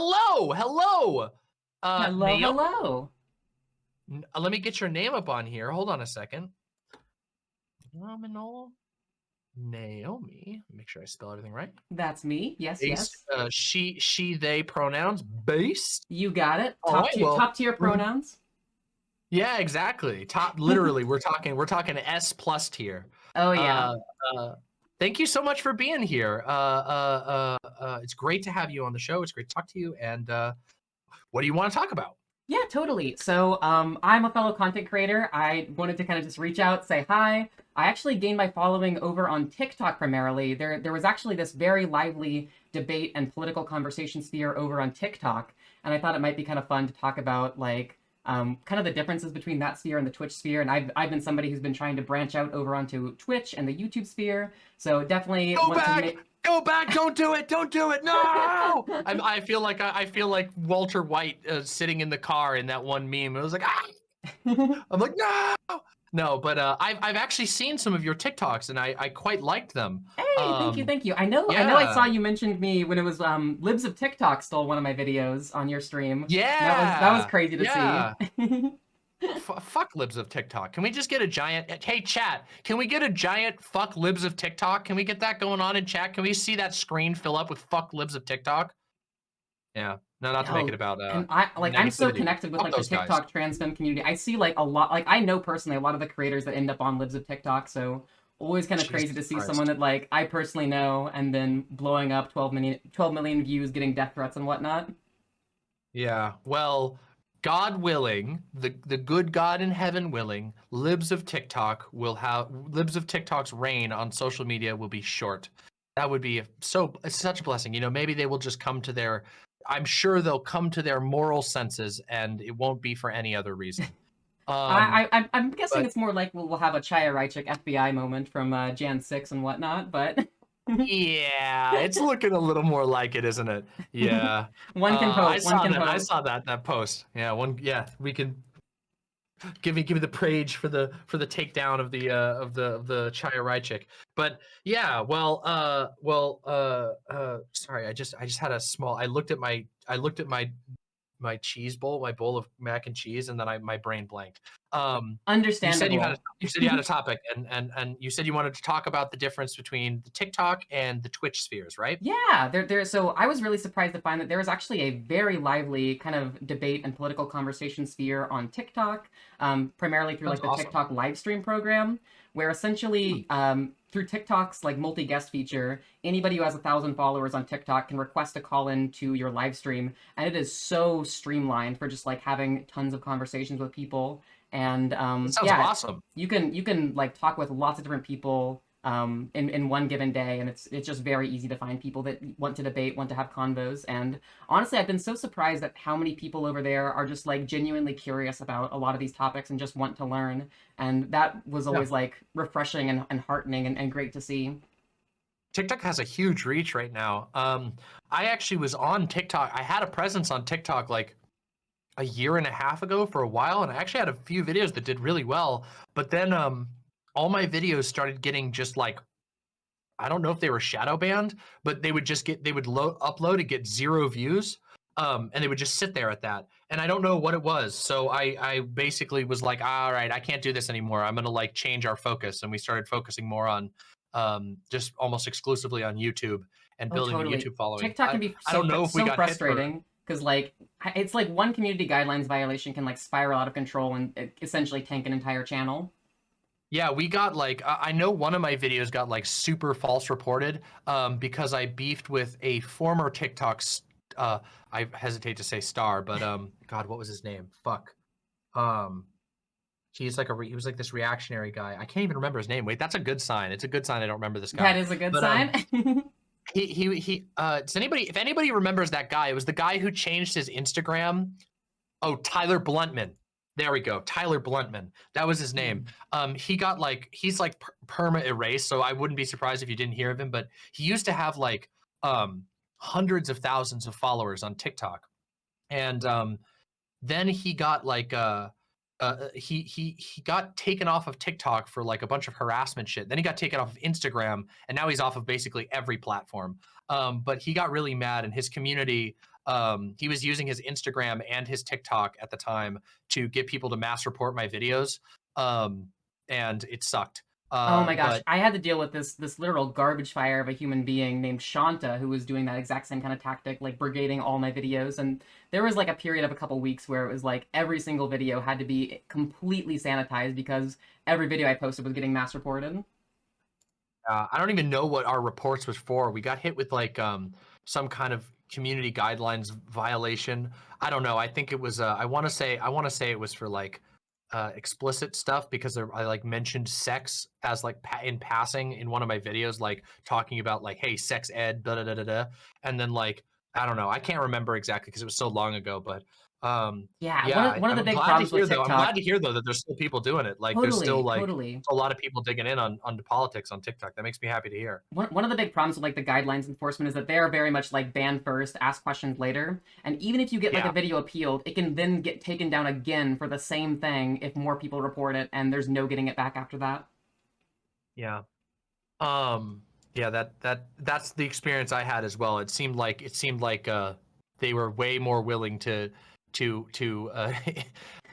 hello, hello. Hello, Naomi, hello. let me get your name up on here. Hold on a second. Nominal Naomi. Make sure I spell everything right. That's me. Yes, Based, yes. she, they pronouns. Based. You got it. All right. Well, Top tier pronouns. yeah, exactly. Top. Literally, we're talking S plus tier. Oh yeah. Thank you so much for being here. It's great to have you on the show. It's great to talk to you. And what do you want to talk about? Yeah, totally. So, I'm a fellow content creator. I wanted to kind of just reach out, say hi. I actually gained my following over on TikTok primarily. There was actually this very lively debate and political conversation sphere over on TikTok, and I thought it might be kind of fun to talk about like kind of the differences between that sphere and the Twitch sphere. And I've been somebody who's been trying to branch out over onto Twitch and the YouTube sphere. So definitely Go want back! to make. Go back! Don't do it! Don't do it! No! I feel like Walter White sitting in the car in that one meme. It was like, ah! I'm like, no! No, but I've actually seen some of your TikToks and I quite liked them. Hey, thank you, thank you. I know I saw you mentioned me when it was Libs of TikTok stole one of my videos on your stream. Yeah. That was crazy to see. Fuck libs of TikTok. Can we just get a giant, hey chat, can we get a giant fuck libs of TikTok? Can we get that going on in chat? Can we see that screen fill up with fuck libs of TikTok? Yeah, no, not to make it about and I'm so connected with like the TikTok trans femme community. I see like a lot, like I know personally a lot of the creators that end up on Libs of TikTok, so always kind of crazy to see someone that like I personally know and then blowing up 12 million views, getting death threats and whatnot. Yeah, well, God willing, the good God in heaven willing, Libs of TikTok's reign on social media will be short. That would be such a blessing. You know, maybe they will just come to their, I'm sure they'll come to their moral senses and it won't be for any other reason. I'm guessing it's more like we'll have a Chaya Raichik FBI moment from Jan 6 and whatnot, but yeah, it's looking a little more like it, isn't it? Yeah. One can hope. I saw that post. Yeah, we can give me the praise for the takedown of the Chaya Raichik. But yeah, sorry, I just had a small, I looked at my cheese bowl, my bowl of mac and cheese, and then my brain blanked. Understandable. You said you had a topic, and you said you wanted to talk about the difference between the TikTok and the Twitch spheres, right? Yeah, so I was really surprised to find that there was actually a very lively kind of debate and political conversation sphere on TikTok, primarily through like the TikTok live stream program, where essentially through TikTok's like multi-guest feature, anybody who has 1,000 followers on TikTok can request a call in to your live stream, and it is so streamlined for just like having tons of conversations with people. And that sounds awesome. You can like talk with lots of different people in one given day, and it's just very easy to find people that want to debate, want to have convos. And honestly, I've been so surprised at how many people over there are just like genuinely curious about a lot of these topics and just want to learn. And that was always like refreshing and heartening and great to see. TikTok has a huge reach right now. I actually was on TikTok. I had a presence on TikTok like a year and a half ago for a while, and I actually had a few videos that did really well. But then all my videos started getting just like, I don't know if they were shadow banned, but they would upload and get 0 views. And they would just sit there at that. And I don't know what it was. So I basically was like, all right, I can't do this anymore. I'm going to like change our focus. And we started focusing more on just almost exclusively on YouTube and building a YouTube following. TikTok can be so frustrating because like it's like one community guidelines violation can like spiral out of control and essentially tank an entire channel. Yeah, we got like, I know one of my videos got like super false reported because I beefed with a former TikTok, I hesitate to say star, but God, what was his name? Fuck. He was like this reactionary guy. I can't even remember his name. Wait, that's a good sign. It's a good sign I don't remember this guy. That is a good sign. If anybody remembers that guy, it was the guy who changed his Instagram. Oh, Tyler Bluntman. There we go. Tyler Bluntman. That was his name. He got like, he's like perma erased, so I wouldn't be surprised if you didn't hear of him, but he used to have like hundreds of thousands of followers on TikTok. And then he got like he got taken off of TikTok for like a bunch of harassment shit. Then he got taken off of Instagram, and now he's off of basically every platform. But he got really mad, and his community He was using his Instagram and his TikTok at the time to get people to mass report my videos, um, and it sucked. Oh my gosh, But I had to deal with this literal garbage fire of a human being named Shanta who was doing that exact same kind of tactic, like brigading all my videos. And there was like a period of a couple weeks where it was like every single video had to be completely sanitized because every video I posted was getting mass reported. I don't even know what our reports was for. We got hit with like some kind of community guidelines violation. I don't know. I think it was. I want to say it was for like explicit stuff because I like mentioned sex as like in passing in one of my videos, like talking about like, hey, sex ed, da da da da da, and then like I don't know. I can't remember exactly because it was so long ago, but Yeah, yeah, one of the I'm big glad to problems with hear though. I'm glad TikTok. to hear though that there's still people doing it. Like there's still Totally, like totally. a lot of people digging in on the politics on TikTok. That makes me happy to hear. One of the big problems with like the guidelines enforcement is that they are very much like ban first, ask questions later. And even if you get like a Yeah, video appealed, it can then get taken down again for the same thing if more people report it, and there's no getting it back after that. yeah. Um, yeah, that's the experience I had as well. It seemed like they were way more willing to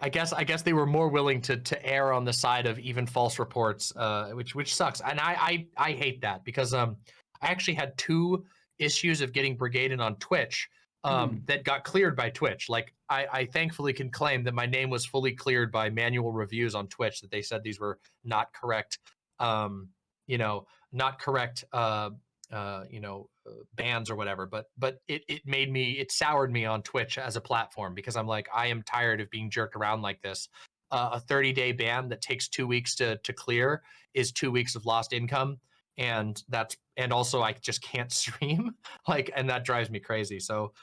I guess they were more willing to err on the side of even false reports, which sucks. And I hate that because I actually had two issues of getting brigaded on Twitch Mm. that got cleared by Twitch. Like I thankfully can claim that my name was fully cleared by manual reviews on Twitch that they said these were not correct you know not correct bans or whatever, but it soured me on Twitch as a platform because I'm like I am tired of being jerked around like this. A 30-day ban that takes 2 weeks to clear is 2 weeks of lost income, and also I just can't stream like, and that drives me crazy. So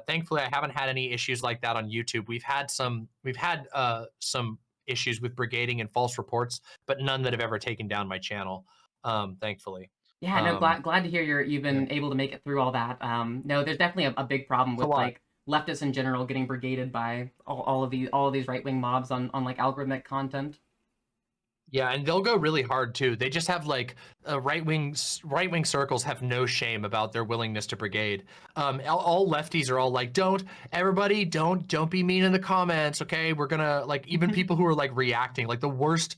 thankfully I haven't had any issues like that on YouTube. We've had some issues with brigading and false reports, but none that have ever taken down my channel, thankfully. Yeah, no, Um, glad to hear you've yeah, been able to make it through all that. No, there's definitely a big problem it's a with lot. like leftists in general getting brigaded by all of these right wing mobs on like algorithmic content. Yeah, and they'll go really hard too. They just have like right wing circles have no shame about their willingness to brigade. All lefties are all like, "Don't everybody don't be mean in the comments, okay? We're gonna like even people who are like reacting, like the worst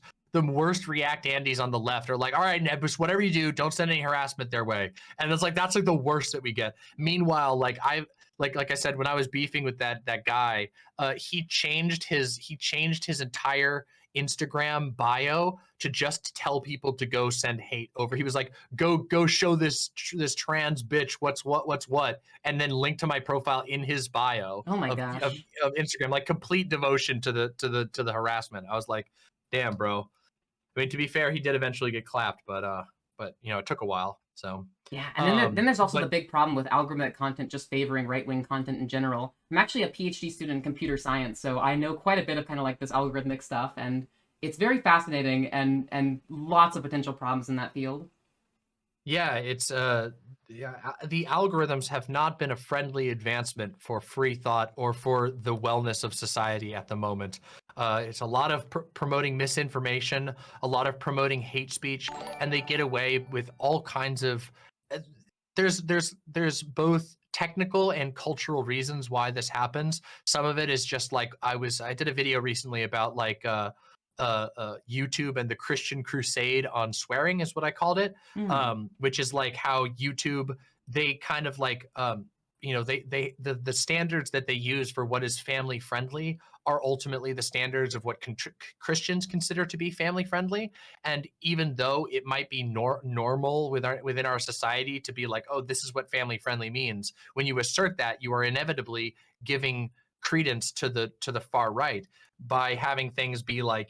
react Andes on the left are like, all right, Nebus, whatever you do, don't send any harassment their way." And it's like that's like the worst that we get. Meanwhile, like I said, when I was beefing with that guy, he changed his entire Instagram bio to just tell people to go send hate over. He was like, go show this trans bitch what's what, and then link to my profile in his bio Oh my of gosh. of Instagram, like complete devotion to the harassment. I was like, damn, bro. I mean, to be fair, he did eventually get clapped, but it took a while. So, Yeah, and then there's also the but big problem with algorithmic content just favoring right wing content in general. I'm actually a PhD student in computer science, so I know quite a bit of kind of like this algorithmic stuff, and it's very fascinating and lots of potential problems in that field. yeah, the algorithms have not been a friendly advancement for free thought or for the wellness of society at the moment. It's a lot of promoting misinformation, a lot of promoting hate speech, and they get away with all kinds of. uh, there's both technical and cultural reasons why this happens. Some of it is just like I did a video recently about like YouTube and the Christian crusade on swearing is what I called it, Hmm. which is like how YouTube they kind of like the standards that they use for what is family friendly are ultimately the standards of what Christians consider to be family friendly. And even though it might be normal within our society to be like, oh, this is what family friendly means, when you assert that, you are inevitably giving credence to the far right by having things be like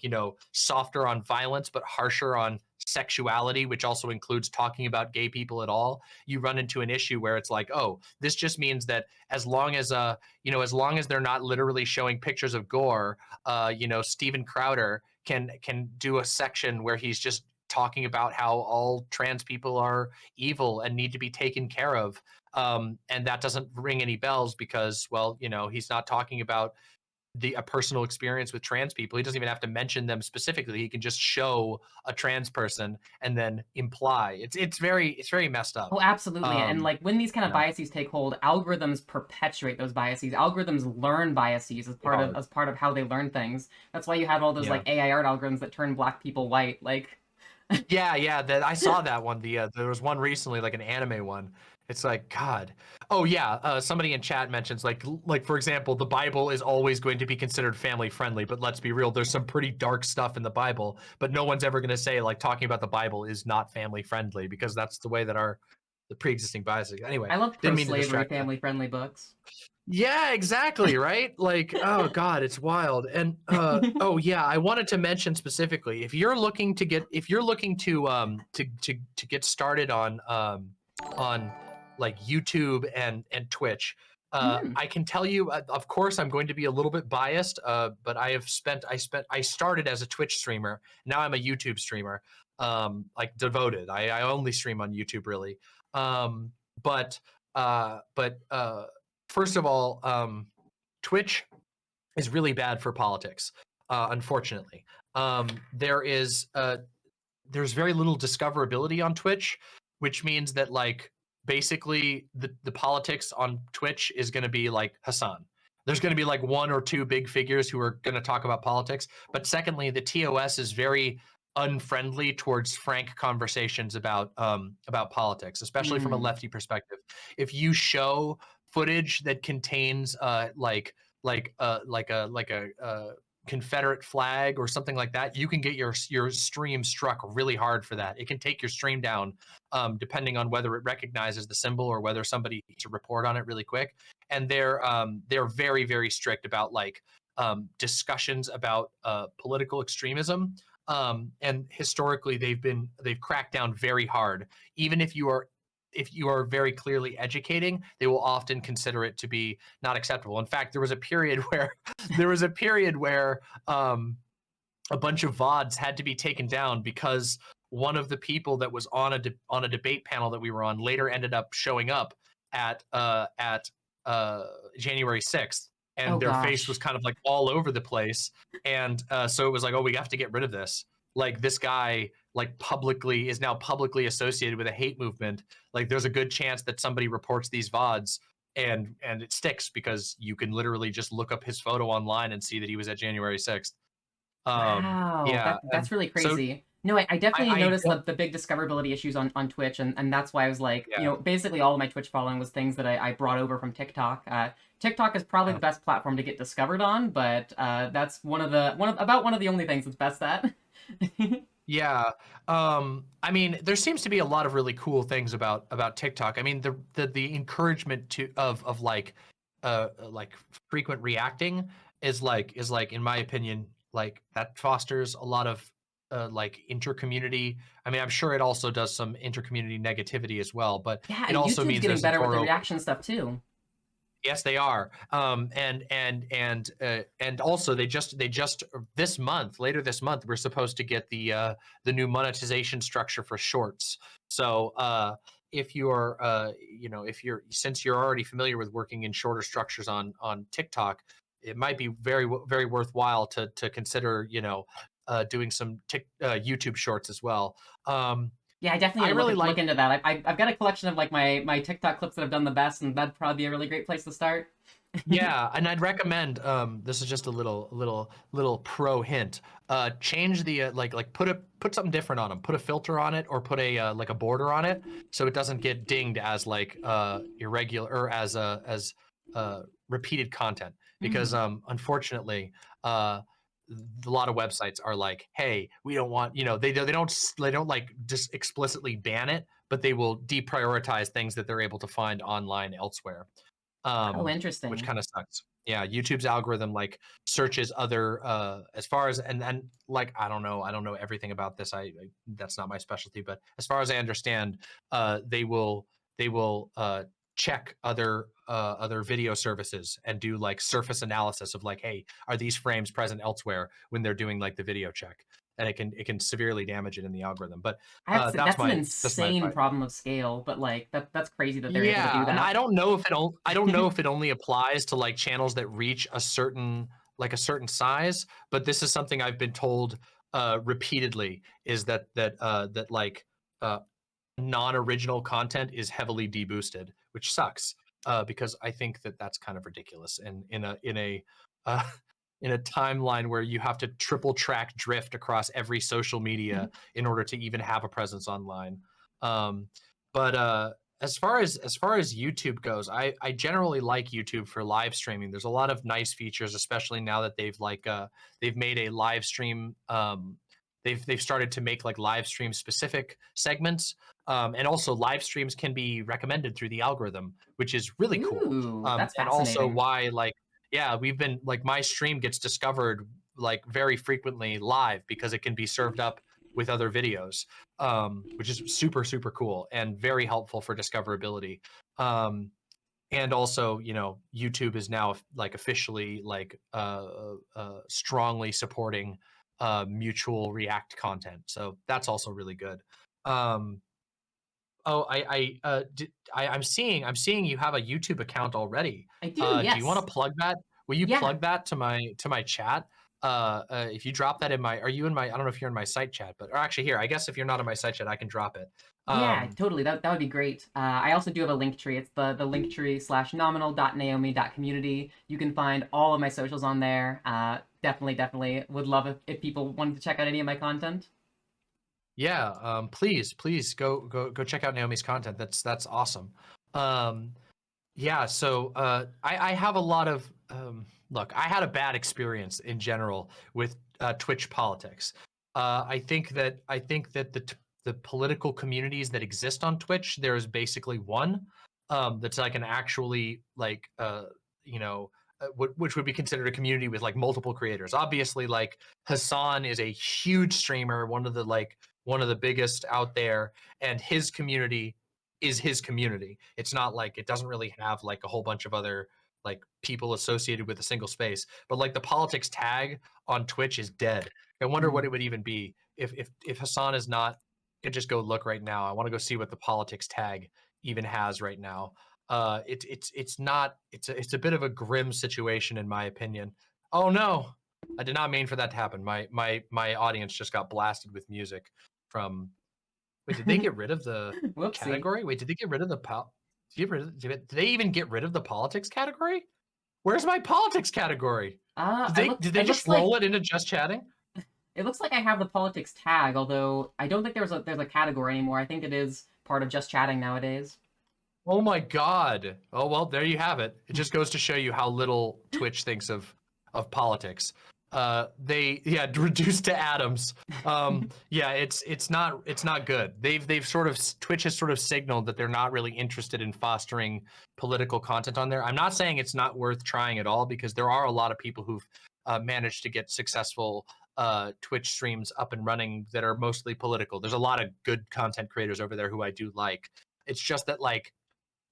softer on violence but harsher on sexuality, which also includes talking about gay people at all. You run into an issue where it's like, oh, this just means that as long as they're not literally showing pictures of gore, Steven Crowder can do a section where he's just talking about how all trans people are evil and need to be taken care of. And that doesn't ring any bells because, well, he's not talking about a personal experience with trans people. He doesn't even have to mention them specifically. He can just show a trans person and then imply. It's very messed up. Oh, absolutely. And Um, like when these kind of yeah, biases take hold, algorithms perpetuate those biases. Algorithms learn biases really hard. as part of how they learn things. That's why you have all those Yeah. like AI art algorithms that turn black people white. Like, Yeah, yeah, that I saw that one. There was one recently, like an anime one. It's like, God. Oh yeah, somebody in chat mentions like for example, the Bible is always going to be considered family friendly, but let's be real, there's some pretty dark stuff in the Bible, but no one's ever going to say like talking about the Bible is not family friendly because that's the way that our the pre-existing biases. Anyway, I love didn't mean to pro-slavery, distract you. family-friendly books. Yeah, exactly, right? Like, oh God, it's wild. And oh yeah, I wanted to mention specifically, if you're looking to get started on like YouTube and Twitch, Mhm. I can tell you, of course, I'm going to be a little bit biased, but I started as a Twitch streamer. Now I'm a YouTube streamer, like devoted. I only stream on YouTube really. Um, but but first of all, Twitch is really bad for politics, unfortunately. Um, there is there's very little discoverability on Twitch, which means that like basically the politics on Twitch is going to be like Hassan. There's going to be like one or two big figures who are going to talk about politics. But secondly, the TOS is very unfriendly towards frank conversations about politics, especially from a Mm. lefty perspective. If you show footage that contains like a Confederate flag or something like that, you can get your stream struck really hard for that. It can take your stream down, depending on whether it recognizes the symbol or whether somebody needs to report on it really quick. And they're very very strict about like discussions about political extremism. And historically, they've cracked down very hard. Even if you are very clearly educating, they will often consider it to be not acceptable. In fact, there was a period where um, a bunch of VODs had to be taken down because one of the people that was on a debate panel that we were on later ended up showing up at January 6th, Oh and their face was gosh. kind of like all over the place, and so it was like, oh, we have to get rid of this. Like this guy like publicly is now publicly associated with a hate movement. Like there's a good chance that somebody reports these VODs and it sticks because you can literally just look up his photo online and see that he was at January 6th. Wow, Yeah, that's and really so crazy. No, I definitely I noticed don't the big discoverability issues on Twitch, and that's why I was like, yeah, basically all of my Twitch following was things that I brought over from TikTok. TikTok is probably yeah. the best platform to get discovered on, but that's one of the only things it's best at. Yeah. I mean, there seems to be a lot of really cool things about TikTok. I mean, the encouragement to of like frequent reacting is like in my opinion like that fosters a lot of like intercommunity. I mean, I'm sure it also does some intercommunity negativity as well, but Yeah, it also YouTube's means getting there's a better with door the open. reaction stuff too. Yes, they are. And also they just later this month, we're supposed to get the new monetization structure for shorts. So if you're if you're since you're already familiar with working in shorter structures on TikTok, it might be very worthwhile to consider doing some YouTube shorts as well. Um, Yeah, I definitely I need to really look like. into that. I've got a collection of like my TikTok clips that have done the best, and that'd probably be a really great place to start. Yeah, and I'd recommend this is just a little pro hint. Change the like put something different on them. Put a filter on it or put a like a border on it so it doesn't get dinged as like irregular or as repeated content because Hmm. unfortunately a lot of websites are like, "Hey, we don't want, they don't like just explicitly ban it, but they will deprioritize things that they're able to find online elsewhere." Oh, um, which interesting. kind of sucks. Yeah, YouTube's algorithm like searches other as far as and like I don't know everything about this. I that's not my specialty, but as far as I understand, they will check other video services and do like surface analysis of like, hey, are these frames present elsewhere when they're doing like the video check, and it can severely damage it in the algorithm. But I have to say, that's that's an my insane advice. problem of scale, but like that's crazy that they're able to do Yeah, and that. I don't know if it only applies to like channels that reach a certain like a certain size, but this is something I've been told repeatedly, is that like uh, non-original content is heavily deboosted, which sucks, because I think that that's kind of ridiculous. And uh, in a timeline where you have to triple track drift across every social media in order to even have a presence online. Um, but as far as YouTube goes, I generally like YouTube for live streaming. There's a lot of nice features, especially now that they've made a live stream. They've started to make like live stream specific segments, and also live streams can be recommended through the algorithm, which is really cool. Ooh, that's And also fascinating. why, like, yeah, we've been like, my stream gets discovered like very frequently live because it can be served up with other videos, which is super, super cool and very helpful for discoverability. And also, YouTube is now like officially like strongly supporting mutual React content. So that's also really good. Um, Oh, I'm seeing you have a YouTube account already. I do, Do you want yes. to plug that? Will you Yeah. plug that to my chat? If you drop that in my, are you in my? I don't know if you're in my site chat, but, or actually, here, I guess if you're not in my site chat, I can drop it. Yeah, Um, totally. That would be great. I also do have a link tree. It's the link tree slash nominal.naomi.community. You can find all of my socials on there. Definitely would love if people wanted to check out any of my content. yeah, please go check out Naomi's content. That's awesome. Um, Yeah, so I have a lot of look. I had a bad experience in general with Twitch politics. I think that the political communities that exist on Twitch, there is basically one that's like an actually like which would be considered a community with like multiple creators. Obviously, like Hassan is a huge streamer, one of the biggest out there, and his community is his community. It's not like, it doesn't really have like a whole bunch of other like people associated with a single space. But like the politics tag on Twitch is dead. I wonder what it Mm. would even be if Hassan is not. I could just go look right now. I want to go see what the politics tag even has right now. It's not. It's a bit of a grim situation in my opinion. Oh no, I did not mean for that to happen. My audience just got blasted with music from. Wait, did they get rid of the Whoopsie. category? Wait, did they get rid of did they even get rid of the politics category? Where's my politics category? Did I they look. did they It just looks like roll it into just chatting? I have the politics tag, although I don't think there's a category anymore. I think it is part of just chatting nowadays. Oh my god. Oh well, there you have it. It just goes to show you how little Twitch thinks of politics. They, yeah, reduced to atoms. Yeah, it's not good. They've sort of, Twitch has sort of signaled that they're not really interested in fostering political content on there. I'm not saying it's not worth trying at all, because there are a lot of people who've managed to get successful Twitch streams up and running that are mostly political. There's a lot of good content creators over there who I do like. It's just that, like,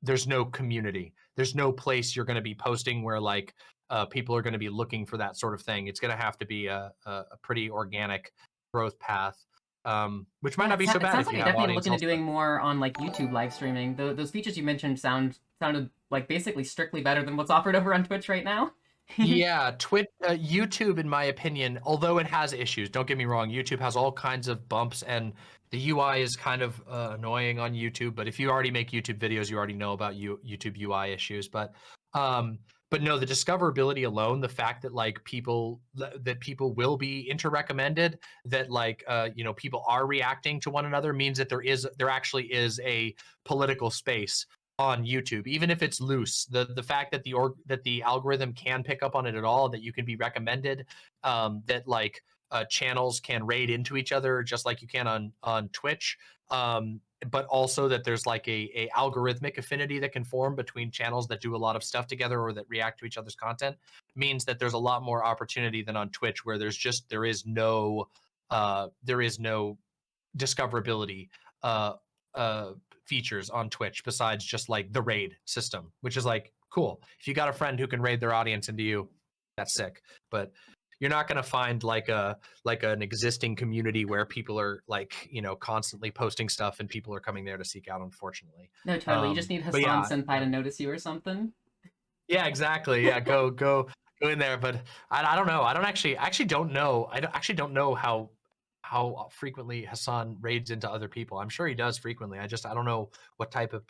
there's no community. There's no place you're going to be posting where like people are going to be looking for that sort of thing. It's going to have to be a pretty organic growth path, which might Yeah, not be so it bad sounds if like you I have definitely look audience into elsewhere. doing more on like YouTube live streaming. Those features you mentioned sounded like basically strictly better than what's offered over on Twitch right now. Yeah, YouTube, in my opinion, although it has issues, don't get me wrong, YouTube has all kinds of bumps, and the UI is kind of annoying on YouTube. But if you already make YouTube videos, you already know about YouTube UI issues. But no, the discoverability alone, the fact that like people will be inter-recommended, that like people are reacting to one another, means that there actually is a political space on YouTube, even if it's loose. The fact that the algorithm can pick up on it at all, that you can be recommended, that like channels can raid into each other just like you can on Twitch, but also that there's like a algorithmic affinity that can form between channels that do a lot of stuff together or that react to each other's content, means that there's a lot more opportunity than on Twitch, where there is no discoverability uh, features on Twitch besides just like the raid system, which is like cool. If you got a friend who can raid their audience into you, that's sick. But you're not going to find like an existing community where people are like constantly posting stuff and people are coming there to seek out, unfortunately. No, totally. You just need But Hassan yeah, Senpai to notice you or something. yeah, exactly. Yeah, go in there, but I don't know. I actually don't know. Actually don't know how frequently Hassan raids into other people. I'm sure he does frequently. I don't know what type of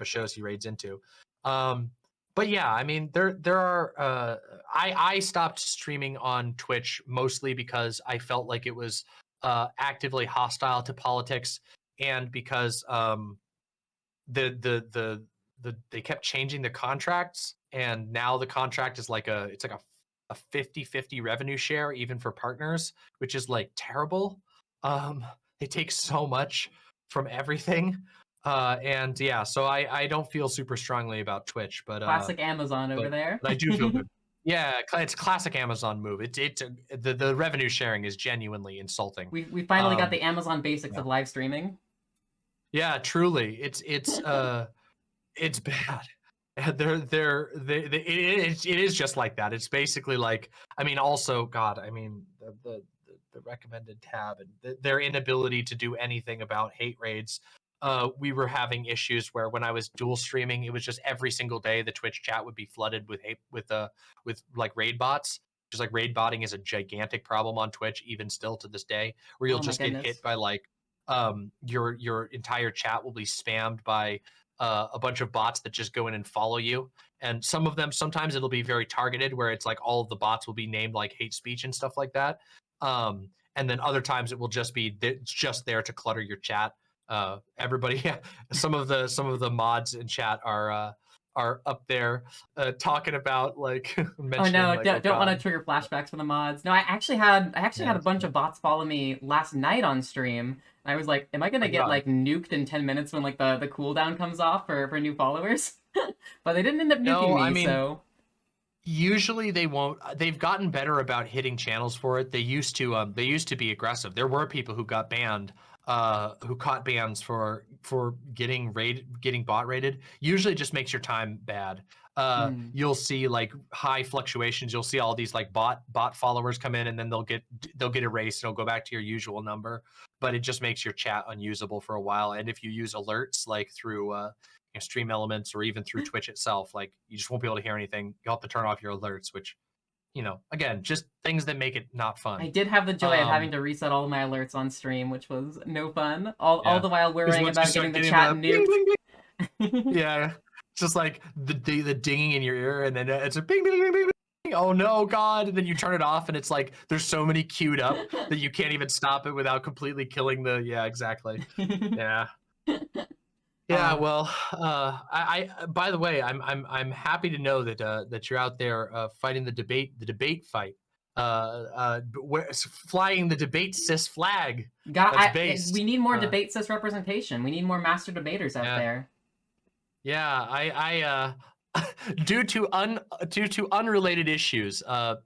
shows he raids into. Um, but yeah, I mean there are I stopped streaming on Twitch mostly because I felt like it was actively hostile to politics, and because they kept changing the contracts, and now the contract is like a 50-50 revenue share even for partners, which is like terrible. They take so much from everything. And yeah, so I don't feel super strongly about Twitch, Classic Amazon over there. but I do feel good. Yeah, it's a classic Amazon move. The revenue sharing is genuinely insulting. We finally got Um, the Amazon basics yeah. of live streaming. Yeah, truly. It's bad. And it is just like that. It's basically like, I mean, also, God, I mean, the recommended tab and their inability to do anything about hate raids. We were having issues where when I was dual streaming, it was just every single day the Twitch chat would be flooded with hate with like raid bots. Just like raid botting is a gigantic problem on Twitch, even still to this day, where you'll Oh my just get goodness. hit by like your entire chat will be spammed by a bunch of bots that just go in and follow you. And some of them, sometimes it'll be very targeted, where it's like all of the bots will be named like hate speech and stuff like that. And then other times it will just be it's just there to clutter your chat. Everybody, yeah, some of the mods in chat are up there talking about like Oh mentioning no, like, oh don't want to God. trigger flashbacks for the mods. No, I actually had Yeah, a bunch of bots follow me last night on stream. And I was like, am I gonna my get God. like nuked in 10 minutes when like the cooldown comes off for new followers? But they didn't end up nuking No, I me, mean, so usually they won't. They've gotten better about hitting channels for it. They used to be aggressive. There were people who got banned, who caught bans for getting bot rated. Usually it just makes your time bad. hmm. You'll see like high fluctuations. You'll see all these like bot followers come in, and then they'll get erased and it'll go back to your usual number. But it just makes your chat unusable for a while. And if you use alerts like through stream elements or even through Twitch itself, like you just won't be able to hear anything. You'll have to turn off your alerts, which, again, just things that make it not I fun. did have the joy of having Um, to reset all my alerts on stream, which was no fun. All yeah, the while because worrying once you about getting start the getting chat the bing, nuked. bing, bing, yeah, it's just like the dinging in your ear, and then it's a bing, bing, bing, bing, bing. Oh no, God! And then you turn it off, and it's like there's so many queued up that you can't even stop it without completely killing the. Yeah, exactly. Yeah. Yeah, uh, well, by the way, I'm happy to know that that you're out there fighting the debate fight, flying the debate cis flag that's we based. need more debate cis representation. We need more master debaters out Yeah, there. yeah, due to unrelated issues, well,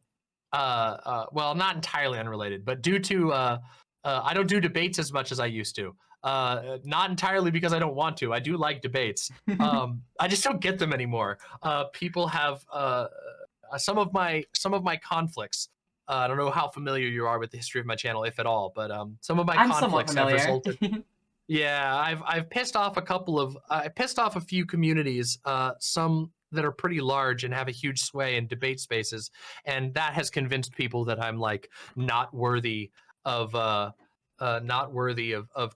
not entirely unrelated, but due to I don't do debates as much as I used to. Not entirely because I don't want to. I do like debates. I just don't get them anymore. People have some of my conflicts. I don't know how familiar you are with the history of my channel, if at all, but some of my I'm somewhat conflicts have familiar. resulted. Yeah, I've pissed off I pissed off a few communities, some that are pretty large and have a huge sway in debate spaces, and that has convinced people that I'm like not worthy of of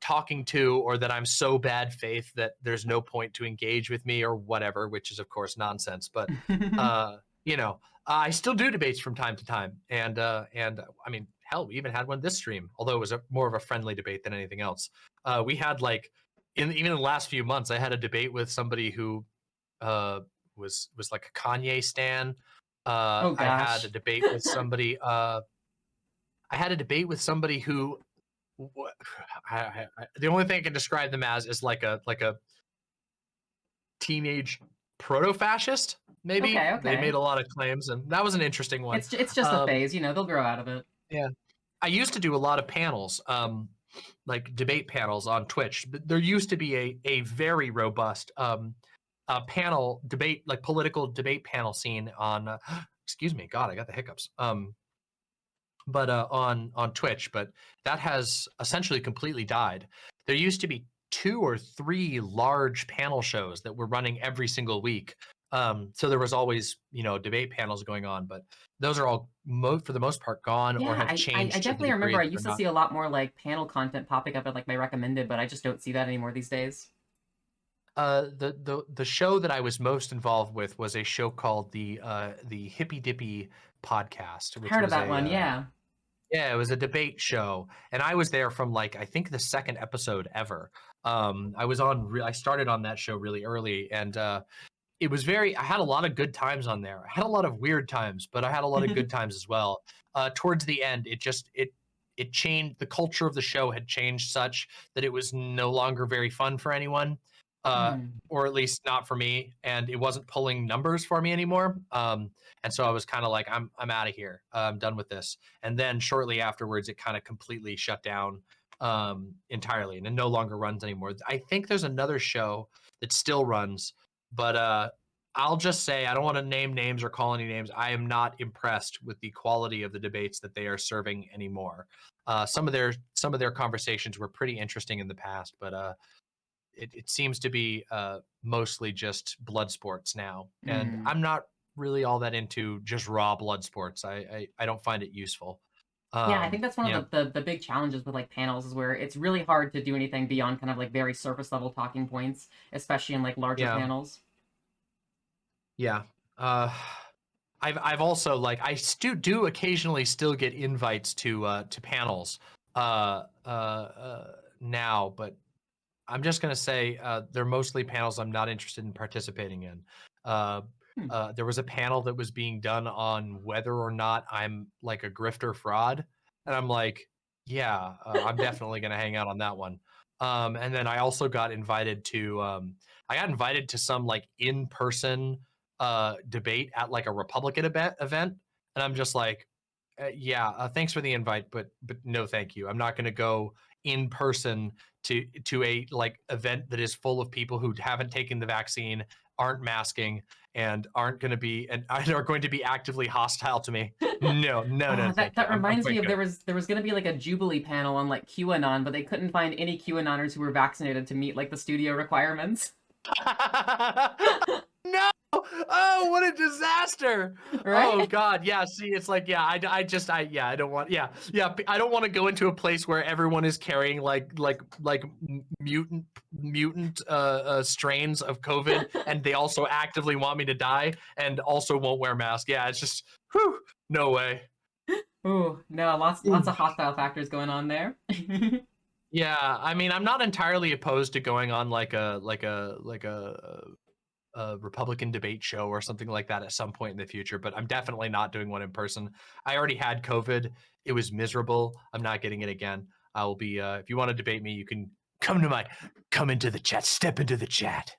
talking to, or that I'm so bad faith that there's no point to engage with me or whatever, which is of course nonsense. But uh, you know, I still do debates from time to time, and I mean, hell, we even had one this stream, although it was more of a friendly debate than anything else. We had like even in the last few months, I had a debate with somebody who uh, was like a Kanye stan. Oh I had a gosh. debate with somebody. I had a debate with somebody who the only thing I can describe them as is like a teenage proto-fascist. Maybe Okay, they made okay. a lot of claims, and that was an interesting one. It's just a Um, phase, they'll grow out of it. yeah, I used to do a lot of panels, like debate panels on Twitch. There used to be a very robust panel debate, like political debate panel scene on. Excuse me, God, I got the hiccups. But on Twitch, but that has essentially completely died. There used to be 2 or 3 large panel shows that were running every single week. So there was always, debate panels going on, but those are all for the most part gone or Yeah, have I changed to the definitely degree remember I that they're used to not. see a lot more like panel content popping up at like my recommended, but I just don't see that anymore these days. The show that I was most involved with was a show called the Hippy Dippy podcast, I which heard of was that one, yeah. yeah, it was a debate show, and I was there from like I think the second episode ever. I started on that show really early, and it was I had a lot of good times on there. I had a lot of weird times, but I had a lot of good times as well. Towards the end, it changed. The culture of the show had changed such that it was no longer very fun for anyone, uh, Hmm. or at least not for me, and it wasn't pulling numbers for me anymore. And so I was kind of like, I'm out of here. I'm done with this. And then shortly afterwards, it kind of completely shut down entirely, and it no longer runs anymore. I think there's another show that still runs, but I'll just say I don't want to name names or call any names. I am not impressed with the quality of the debates that they are serving anymore. Some of their conversations were pretty interesting in the past, but it seems to be mostly just blood sports now, and Hmm. I'm not really all that into just raw blood sports. I don't find it useful. Yeah, I think that's one Yeah, of the big challenges with like panels is where it's really hard to do anything beyond kind of like very surface level talking points, especially in like larger yeah, panels. yeah. Uh, I've also like do occasionally still get invites to panels now, but I'm just gonna say they're mostly panels I'm not interested in participating in. Uh, Hmm. there was a panel that was being done on whether or not I'm like a grifter fraud, and I'm like, yeah, I'm definitely gonna hang out on that one. And then I also got invited to some like in person debate at like a Republican event, and I'm just like, yeah, thanks for the invite, but no, thank you. I'm not gonna go in person to a like event that is full of people who haven't taken the vaccine, aren't masking, and aren't going to be and are going to be actively hostile to me. No, no, no, That thank you. that I'm reminds me quite of good. there was gonna be like a Jubilee panel on like QAnon, but they couldn't find any QAnoners who were vaccinated to meet like the studio requirements. No. Oh, what a disaster. Oh Right? God. Yeah. See, it's like, yeah, yeah, I don't want, yeah. I don't want to go into a place where everyone is carrying like mutant strains of COVID, and they also actively want me to die and also won't wear masks. Yeah. It's just, whew, no way. Ooh, no, lots Ooh. of hostile factors going on there. Yeah. I mean, I'm not entirely opposed to going on a Republican debate show or something like that at some point in the future, but I'm definitely not doing one in person. I already had COVID. It was miserable. I'm not getting it again. I will be if you want to debate me, you can come into the chat, step into the chat.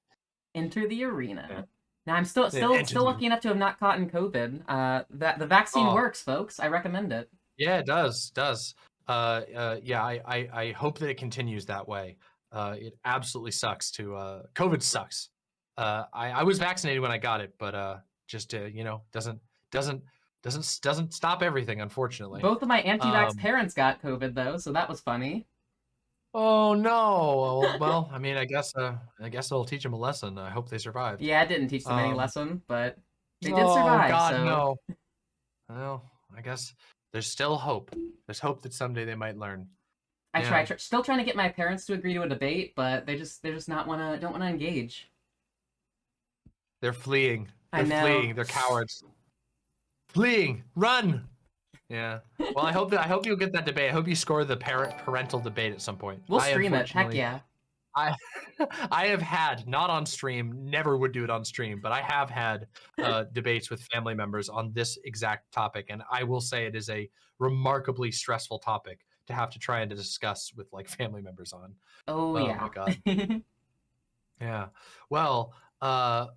Enter the Yeah. arena. Now I'm Yeah, enter still the lucky enough to have not caught in COVID. That the vaccine Oh, works, folks. I recommend it. yeah, it does. Yeah, I hope that it continues that way. It absolutely sucks to COVID sucks. I was vaccinated when I got it, but just doesn't doesn't stop everything, unfortunately. Both of my anti-vax Um, parents got COVID though, so that was funny. oh no. Well, I mean, I guess it'll teach them a lesson. I hope they survived. Yeah, it didn't teach them any Um, lesson, but they did oh survive. God, So no. Well, I guess there's still hope. There's hope that someday they might learn. Yeah. still trying to get my parents to agree to a debate, but they're just not wanna don't wanna engage. They're fleeing. I They're know. fleeing. They're cowards. Fleeing. Run. Yeah. Well, I hope you'll get that debate. I hope you score the parental debate at some point. We'll I stream it. Heck unfortunately yeah. I I have had not on stream, never would do it on stream, but I have had debates with family members on this exact topic, and I will say it is a remarkably stressful topic to have to try and to discuss with like family members on. Oh Oh my yeah. God. Yeah. Well,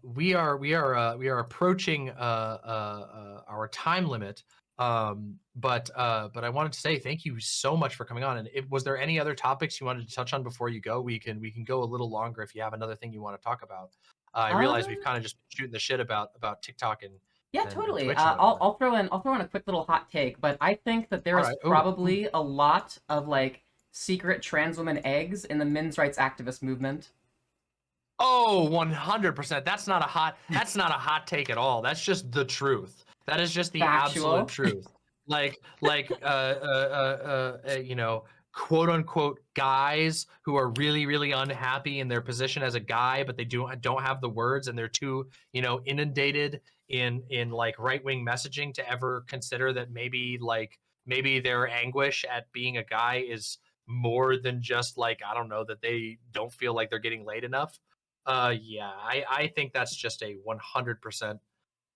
we are approaching our time limit. But I wanted to say thank you so much for coming on. And was there any other topics you wanted to touch on before you go? We can go a little longer if you have another thing you want to talk about. I Uh, realize we've kind of just been shooting the shit about TikTok and yeah, and totally. Twitch and whatever. I'll throw in a quick little hot take, but I think that there All is right. Oh, ooh. probably a lot of like secret trans women eggs in the men's rights activist movement. Oh, 100%. That's not a hot take at all. That's just the truth. That is just the absolute Factual. truth. You know, quote unquote guys who are really, really unhappy in their position as a guy, but they don't have the words, and they're too, you know, inundated in like right-wing messaging to ever consider that maybe their anguish at being a guy is more than just like, I don't know, that they don't feel like they're getting laid enough. Yeah, I think that's just a 100%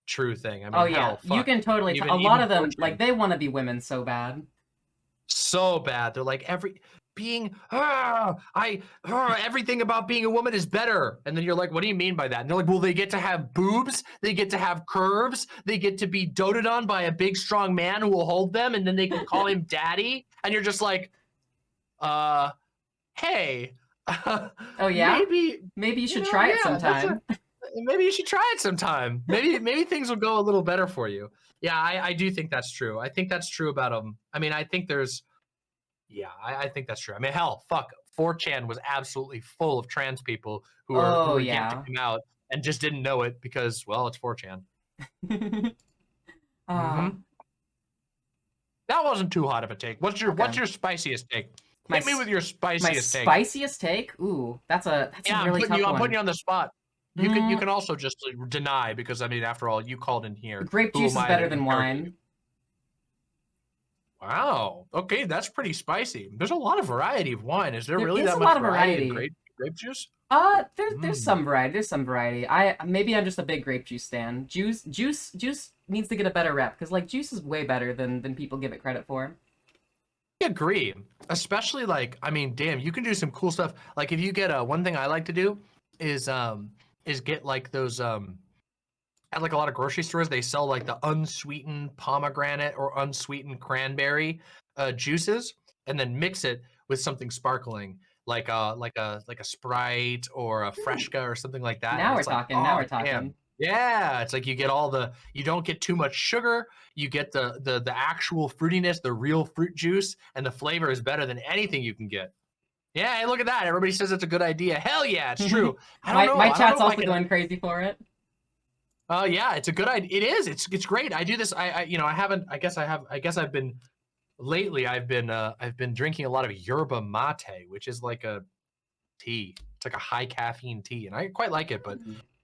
true thing. I Oh mean, yeah, hell, you fuck, can totally tell. A lot even of them, like, Fortune, they want to be women so bad. so bad. They're like everything about being a woman is better. And then you're like, what do you mean by that? And they're like, well, they get to have boobs, they get to have curves, they get to be doted on by a big strong man who will hold them, and then they can call him daddy. And you're just like, uh, hey, Oh yeah, maybe, maybe you you should know, try it yeah, sometime. maybe you should try it sometime. Maybe things will go a little better for you. Yeah, I do think that's true. I think that's true about I mean, I think there's yeah, I think that's true. I mean, hell, fuck, 4chan was absolutely full of trans people who Oh were yet to yeah. come out and just didn't know it because, well, it's 4chan. uh, Hmm. That wasn't too hot of a take. okay. What's your spiciest take? My Hit me s- with your my spiciest take. spiciest take. Ooh, that's a Yeah, really tough I'm putting one. you on the spot. You Mm, can also just deny because I mean, after all, you called in here. grape Who juice am is I to better than interrogate you? wine. Wow. Okay, that's pretty spicy. There's a lot of variety of wine. Is there There really is that a much lot of variety in variety. grape juice? There's Mm. some variety. There's some variety. Maybe I'm just a big grape juice stan. Juice needs to get a better rep because like juice is way better than people give it credit for. I agree. Especially like, I mean, damn, you can do some cool stuff. Like if you get one thing I like to do is get like those at like a lot of grocery stores, they sell like the unsweetened pomegranate or unsweetened cranberry juices, and then mix it with something sparkling, like a Sprite or a Hmm. Fresca or something like that. And Now we're it's like, talking. Now oh we're damn, talking. yeah. It's like you get you don't get too much sugar. You get the actual fruitiness, the real fruit juice, and the flavor is better than anything you can get. Yeah, hey, look at that. Everybody says it's a good idea. Hell yeah, it's true. I don't know. My I don't know chat's if I also can. going crazy for it. Yeah, it's a good idea. It is. It's great. I do this. You know, I haven't. I guess I have. I guess I've been lately. I've been drinking a lot of yerba mate, which is like a tea. It's like a high caffeine tea, and I quite like it. But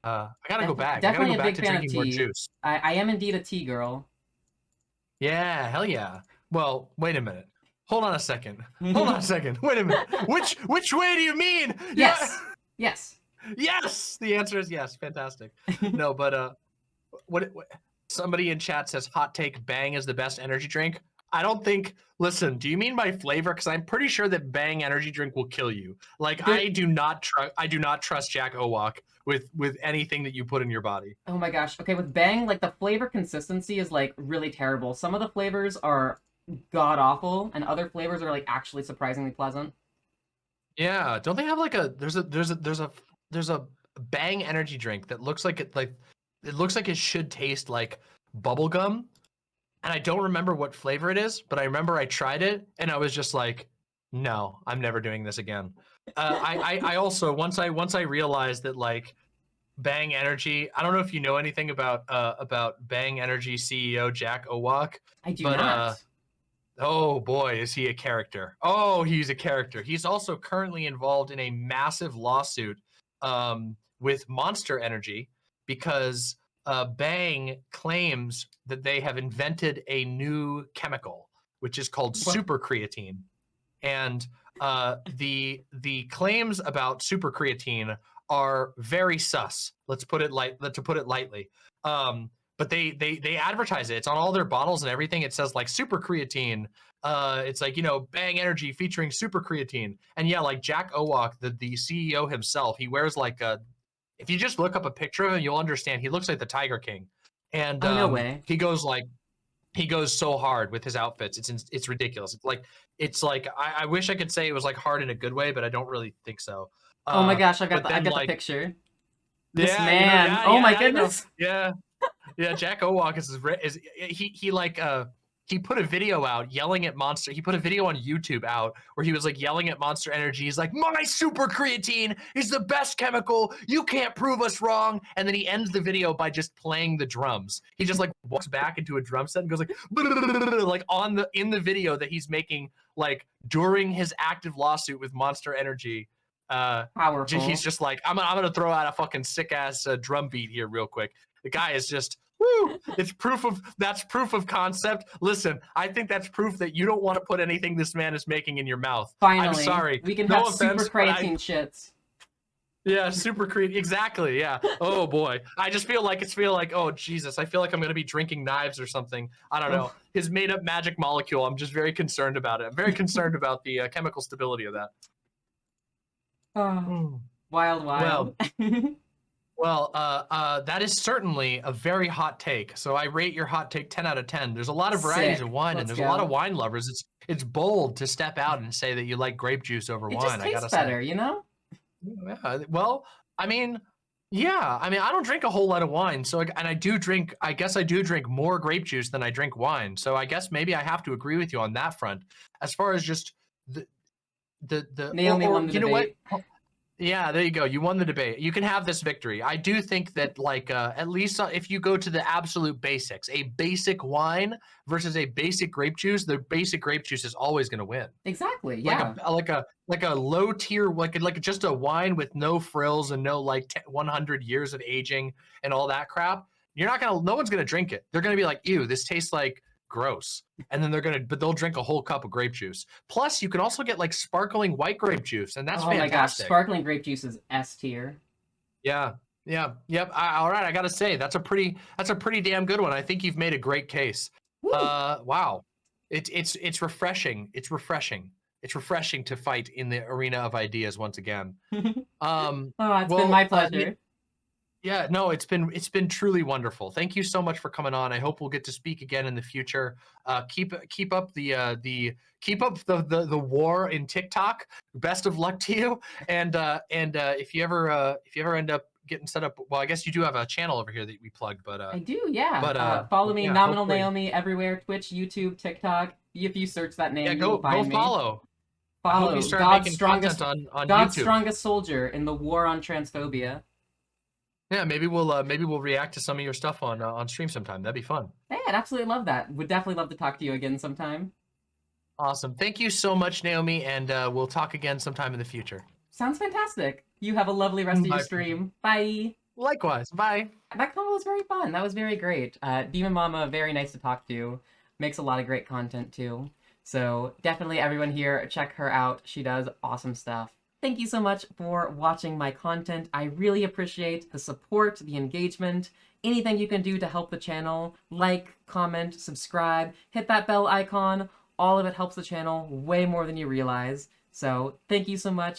I gotta go back. I gotta Definitely go a back big to fan of drinking more tea. juice. I am indeed a tea girl. Yeah, hell yeah. Well, wait a minute. Hold on a second. Hold on a second. Wait a minute. Which way do you mean? Yeah. Yes. Yes. Yes. The answer is yes. Fantastic. No, but what somebody in chat says hot take Bang is the best energy drink. I don't think listen, do you mean by flavor? Because I'm pretty sure that Bang energy drink will kill you. Like There, I do not trust Jack Owak with anything that you put in your body. oh my gosh. Okay, with Bang, like the flavor consistency is like really terrible. Some of the flavors are god awful, and other flavors are like actually surprisingly pleasant. Yeah, don't they have like a there's a Bang energy drink that looks like it looks like it should taste like bubble gum, and I don't remember what flavor it is, but I remember I tried it and I was just like, no, I'm never doing this again. I also once I realized that like Bang Energy, I don't know if you know anything about Bang Energy CEO Jack Owak, I do but not. oh boy, is he a character. Oh, he's a character. He's also currently involved in a massive lawsuit with Monster Energy because Bang claims that they have invented a new chemical, which is called What? super creatine. And the claims about super creatine are very sus. To put it lightly. But they advertise it. It's on all their bottles and everything. It says like super creatine. It's like, you know, Bang Energy featuring super creatine. And yeah, like Jack Owak, the CEO himself, he wears like a. If you just look up a picture of him, you'll understand. He looks like the Tiger King, and Oh no way. he goes so hard with his outfits. It's ridiculous. It's like I wish I could say it was like hard in a good way, but I don't really think so. Oh my gosh, But I then got the like picture. This yeah, you know, man. Oh my you know, goodness. yeah. Yeah, Jack Owak is he put a video out yelling at Monster. He put a video on YouTube out where he was like yelling at Monster Energy. He's like, my super creatine is the best chemical. You can't prove us wrong. And then he ends the video by just playing the drums. He just like walks back into a drum set and goes like, like in the video that he's making, like during his active lawsuit with Monster Energy. Powerful. He's just like, I'm gonna throw out a fucking sick ass drum beat here real quick. The guy is just, woo! That's proof of concept. Listen, I think that's proof that you don't want to put anything this man is making in your mouth. Finally, I'm sorry. We can No have offense, super creatine shits. Yeah, super creatine. Exactly. Yeah. Oh boy. I just feel like oh Jesus. I feel like I'm gonna be drinking knives or something. I don't know. His made up magic molecule. I'm just very concerned about it. I'm very concerned about the chemical stability of that. Wild. Well, that is certainly a very hot take. So I rate your hot take 10 out of 10. There's a lot of varieties of wine, and there's a lot of wine lovers. It's bold to step out and say that you like grape juice over wine. It just tastes better, you know? Yeah. Well, I mean, yeah. I mean, I don't drink a whole lot of wine, so and I guess I do drink more grape juice than I drink wine. So I guess maybe I have to agree with you on that front. As far as just the Naomi won the debate. You know what? Yeah, there you go. You won the debate. You can have this victory. I do think that, like, at least if you go to the absolute basics, a basic wine versus a basic grape juice, the basic grape juice is always going to win. Exactly. Yeah. Like a low tier, like just a wine with no frills and no 100 years of aging and all that crap. No one's gonna drink it. They're gonna be like, ew, this tastes like gross. And then but they'll drink a whole cup of grape juice. Plus, you can also get like sparkling white grape juice, and that's fantastic. Oh my gosh, sparkling grape juice is S tier. Yeah, yep. All right, I gotta say that's a pretty damn good one. I think you've made a great case. Woo. Wow, it's refreshing. It's refreshing to fight in the arena of ideas once again. It's been my pleasure. Yeah, no, it's been truly wonderful. Thank you so much for coming on. I hope we'll get to speak again in the future. Keep up the war in TikTok. Best of luck to you. And if you ever end up getting set up, well, I guess you do have a channel over here that we plugged, but I do, yeah. But follow me, Nominal.Naomi, everywhere: Twitch, YouTube, TikTok. If you search that name, you'll find me. Follow. Follow God's strongest on God's YouTube. Strongest soldier in the war on transphobia. Yeah, maybe we'll react to some of your stuff on stream sometime. That'd be fun. Yeah, I'd absolutely love that. Would definitely love to talk to you again sometime. Awesome. Thank you so much, Naomi, and we'll talk again sometime in the future. Sounds fantastic. You have a lovely rest of your stream. Bye. Likewise. Bye. That convo was very fun. That was very great. Demon Mama, very nice to talk to. Makes a lot of great content too. So definitely everyone here, check her out. She does awesome stuff. Thank you so much for watching my content. I really appreciate the support, the engagement, anything you can do to help the channel. Like, comment, subscribe, hit that bell icon. All of it helps the channel way more than you realize. So thank you so much.